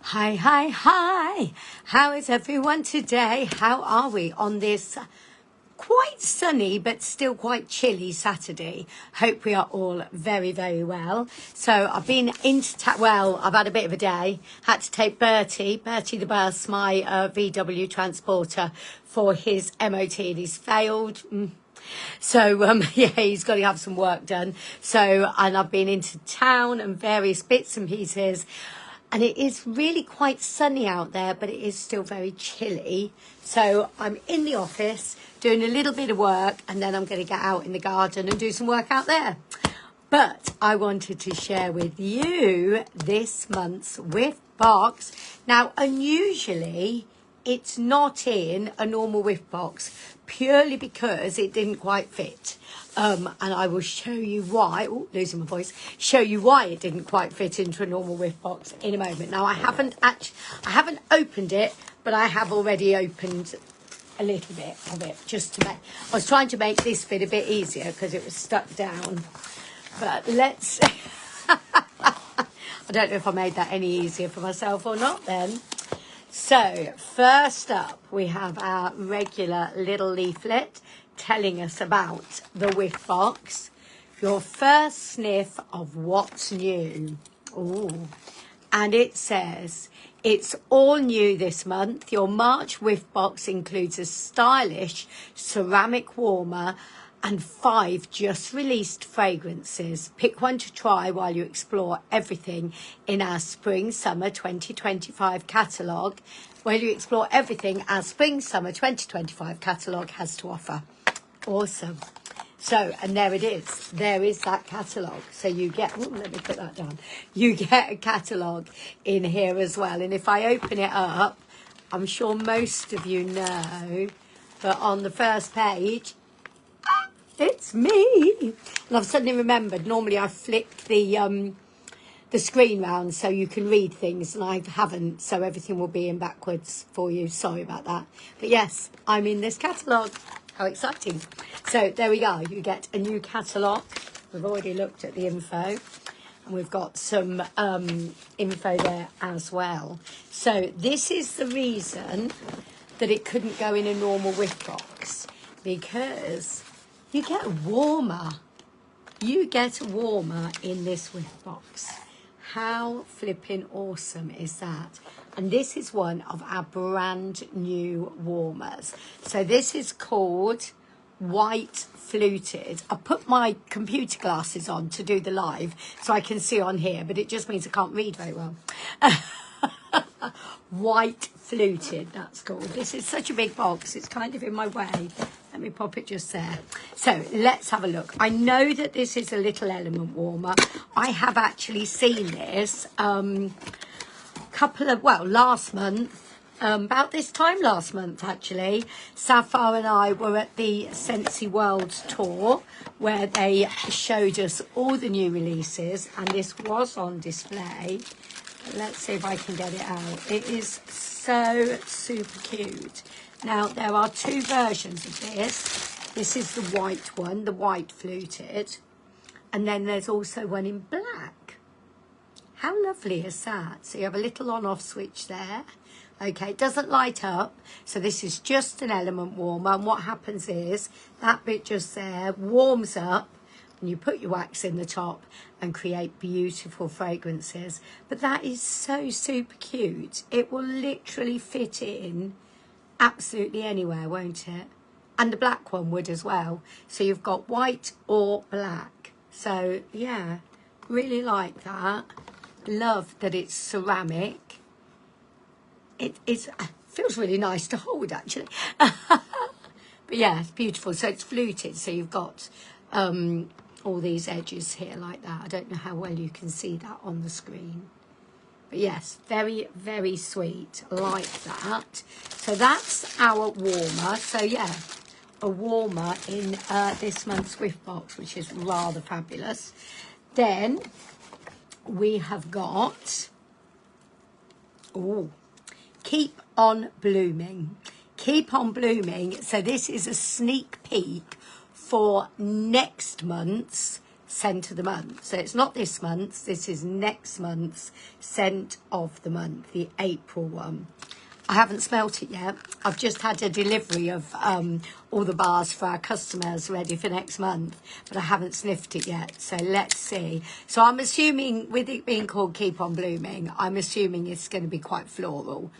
Hi, hi, hi. How is everyone today? How are we on this quite sunny but still quite chilly Saturday? Hope we are all very, very well. So I've been into I've had a bit of a day. Had to take Bertie the bus, my VW transporter, for his MOT, and he's failed. So, yeah, he's got to have some work done. So, and I've been into town and various bits and pieces. And it is really quite sunny out there, but it is still very chilly. So I'm in the office doing a little bit of work, and then I'm going to get out in the garden and do some work out there. But I wanted to share with you this month's Whiff Box. Now, unusually, it's not in a normal Whiff Box, purely because it didn't quite fit. And I will show you why. Oh, losing my voice. Show you why it didn't quite fit into a normal Whiff Box in a moment. Now, I haven't opened it, but I have already opened a little bit of it just to make. I was trying to make this bit a bit easier because it was stuck down. But let's. I don't know if I made that any easier for myself or not. Then. So first up, we have our regular little leaflet telling us about the Whiff Box. Your first sniff of what's new. Ooh. And it says, it's all new this month. Your March Whiff Box includes a stylish ceramic warmer and 5 just released fragrances. Pick one to try while you explore everything in our Spring-Summer 2025 catalogue. While you explore everything our Spring-Summer 2025 catalogue has to offer. Awesome. So, and there it is. There is that catalogue. So you get, let me put that down. You get a catalogue in here as well. And if I open it up, I'm sure most of you know, but on the first page, it's me. And I've suddenly remembered, normally I flick the screen round so you can read things, and I haven't, so everything will be in backwards for you. Sorry about that. But yes, I'm in this catalogue. How exciting. So there we go. You get a new catalogue. We've already looked at the info, and we've got some info there as well. So this is the reason that it couldn't go in a normal Whiff Box, because you get warmer. You get warmer in this Whiff Box. How flipping awesome is that? And this is one of our brand new warmers. So this is called White Fluted. I put my computer glasses on to do the live so I can see on here, but it just means I can't read very well. White Fluted, that's called. This is such a big box, it's kind of in my way. Let me pop it just there. So let's have a look. I know that this is a little element warmer. I have actually seen this last month, about this time last month actually. Sapphire and I were at the Scentsy World tour where they showed us all the new releases, and this was on display. Let's see if I can get it out. It is so super cute. Now, there are 2 versions of this. This is the white one, the White Fluted. And then there's also one in black. How lovely is that? So you have a little on-off switch there. Okay, it doesn't light up. So this is just an element warmer. And what happens is that bit just there warms up, and you put your wax in the top and create beautiful fragrances. But that is so super cute. It will literally fit in absolutely anywhere, won't it? And the black one would as well. So you've got white or black. So yeah, really like that. Love that it's ceramic. It feels really nice to hold actually. But yeah, it's beautiful. So it's fluted. So you've got all these edges here like that. I don't know how well you can see that on the screen. But yes, very, very sweet, like that. So that's our warmer. So yeah, a warmer in this month's Whiff Box, which is rather fabulous. Then we have got, Keep on Blooming. Keep on Blooming. So this is a sneak peek for next month's scent of the month. So it's not this month's, this is next month's scent of the month, the April one. I haven't smelt it yet. I've just had a delivery of all the bars for our customers ready for next month, but I haven't sniffed it yet. So let's see. So I'm assuming, with it being called Keep On Blooming, I'm assuming it's going to be quite floral.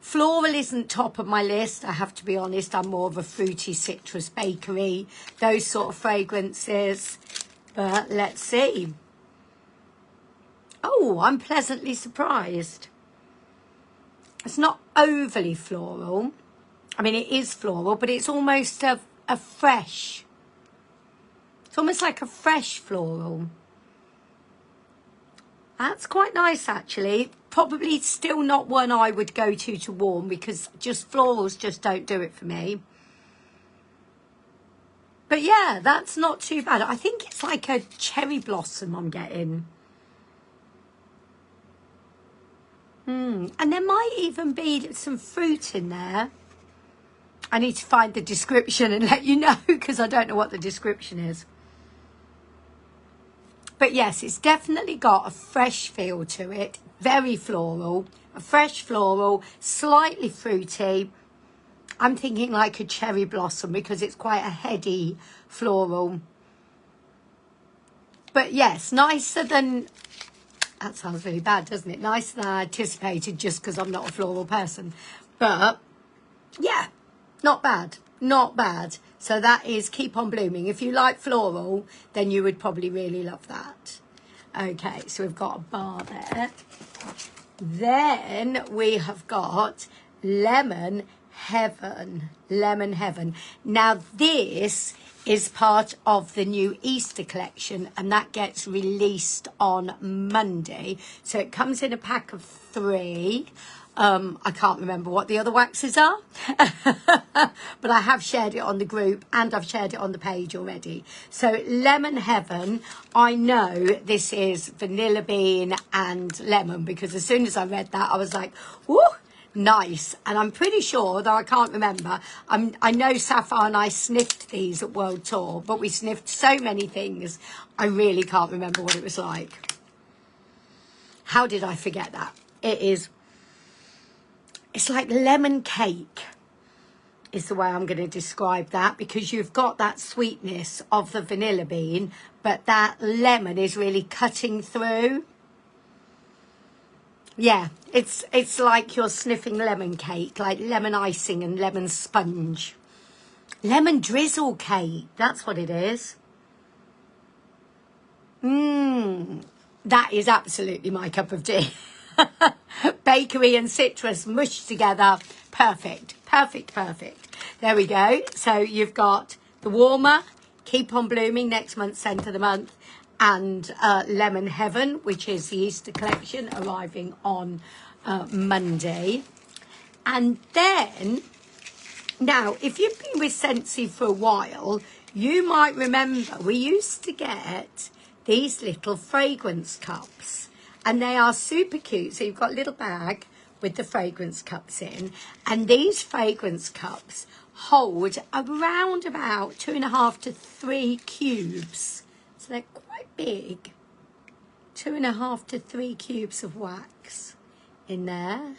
Floral isn't top of my list, I have to be honest. I'm more of a fruity, citrus, bakery, those sort of fragrances. But let's see. Oh, I'm pleasantly surprised. It's not overly floral. I mean, it is floral, but it's almost a fresh. It's almost like a fresh floral. That's quite nice, actually. Probably still not one I would go to warm, because just florals just don't do it for me. But yeah, that's not too bad. I think it's like a cherry blossom I'm getting. And there might even be some fruit in there. I need to find the description and let you know, because I don't know what the description is. But yes, it's definitely got a fresh feel to it. Very floral. A fresh floral, slightly fruity. I'm thinking like a cherry blossom, because it's quite a heady floral. But yes, nicer than... That sounds really bad, doesn't it? Nicer than I anticipated, just because I'm not a floral person. But, yeah, not bad. Not bad. So that is Keep On Blooming. If you like floral, then you would probably really love that. Okay, so we've got a bar there. Then we have got Lemon Heaven. Lemon Heaven. Now, this is part of the new Easter collection, and that gets released on Monday. So it comes in a pack of 3. I can't remember what the other waxes are, but I have shared it on the group and I've shared it on the page already. So Lemon Heaven, I know this is vanilla bean and lemon, because as soon as I read that, I was like, whoo! Nice. And I'm pretty sure, though I can't remember, I know Sapphire and I sniffed these at World Tour, but we sniffed so many things, I really can't remember what it was like. How did I forget that? It's like lemon cake is the way I'm going to describe that, because you've got that sweetness of the vanilla bean, but that lemon is really cutting through. Yeah, it's like you're sniffing lemon cake, like lemon icing and lemon sponge. Lemon drizzle cake, that's what it is. That is absolutely my cup of tea. Bakery and citrus mushed together. Perfect, perfect, perfect. There we go. So you've got the warmer, Keep On Blooming, next month's scent of the month, and Lemon Heaven, which is the Easter collection, arriving on Monday. And then, now, if you've been with Scentsy for a while, you might remember we used to get these little fragrance cups, and they are super cute. So you've got a little bag with the fragrance cups in, and these fragrance cups hold around about 2.5 to 3 cubes. So they're quite big. 2.5 to 3 cubes of wax in there.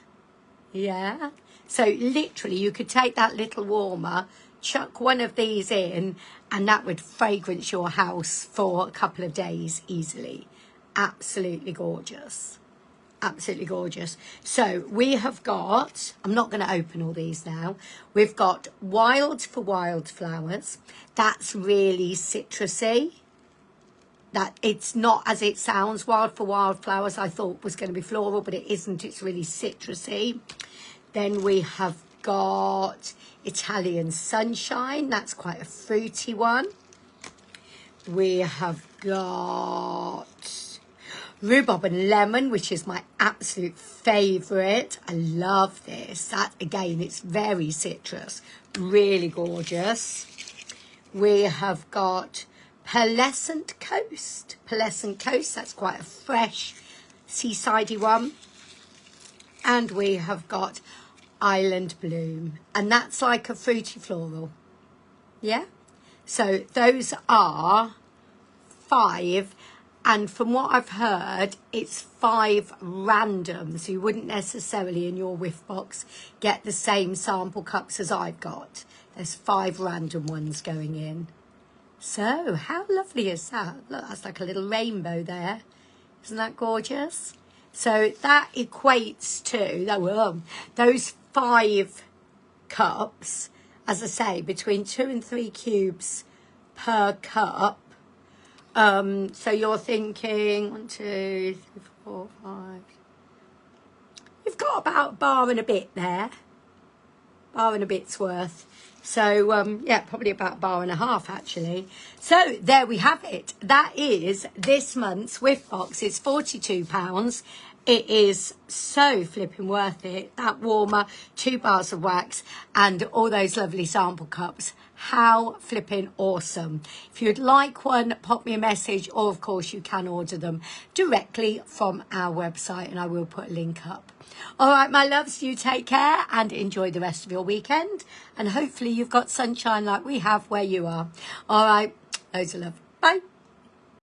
Yeah. So literally you could take that little warmer, chuck one of these in, and that would fragrance your house for a couple of days easily. Absolutely gorgeous. Absolutely gorgeous. So we have got, I'm not going to open all these now. We've got Wild for Wildflowers. That's really citrusy. That it's not as it sounds. Wild for Wildflowers I thought was going to be floral, but it isn't. It's really citrusy. Then we have got Italian Sunshine. That's quite a fruity one. We have got Rhubarb and Lemon, which is my absolute favourite. I love this. That, again, it's very citrus. Really gorgeous. We have got Pearlescent Coast. Pearlescent Coast, that's quite a fresh, seasidey one. And we have got Island Bloom. And that's like a fruity floral. Yeah? So those are 5, and from what I've heard, it's 5 random, so you wouldn't necessarily in your whiff box get the same sample cups as I've got. There's 5 random ones going in. So how lovely is that? Look, that's like a little rainbow there. Isn't that gorgeous? So that equates to those 5 cups, as I say, between 2 and 3 cubes per cup. So you're thinking 1, 2, 3, 4, 5. You've got about a bar and a bit there. Bar and a bit's worth. So, yeah, probably about a bar and a half, actually. So, there we have it. That is this month's whiff box. It's £42. It is so flipping worth it. That warmer, 2 bars of wax, and all those lovely sample cups. How flipping awesome. If you'd like one, pop me a message, or of course you can order them directly from our website, and I will put a link up. All right, my loves, you take care and enjoy the rest of your weekend, and hopefully you've got sunshine like we have where you are. All right, loads of love. Bye.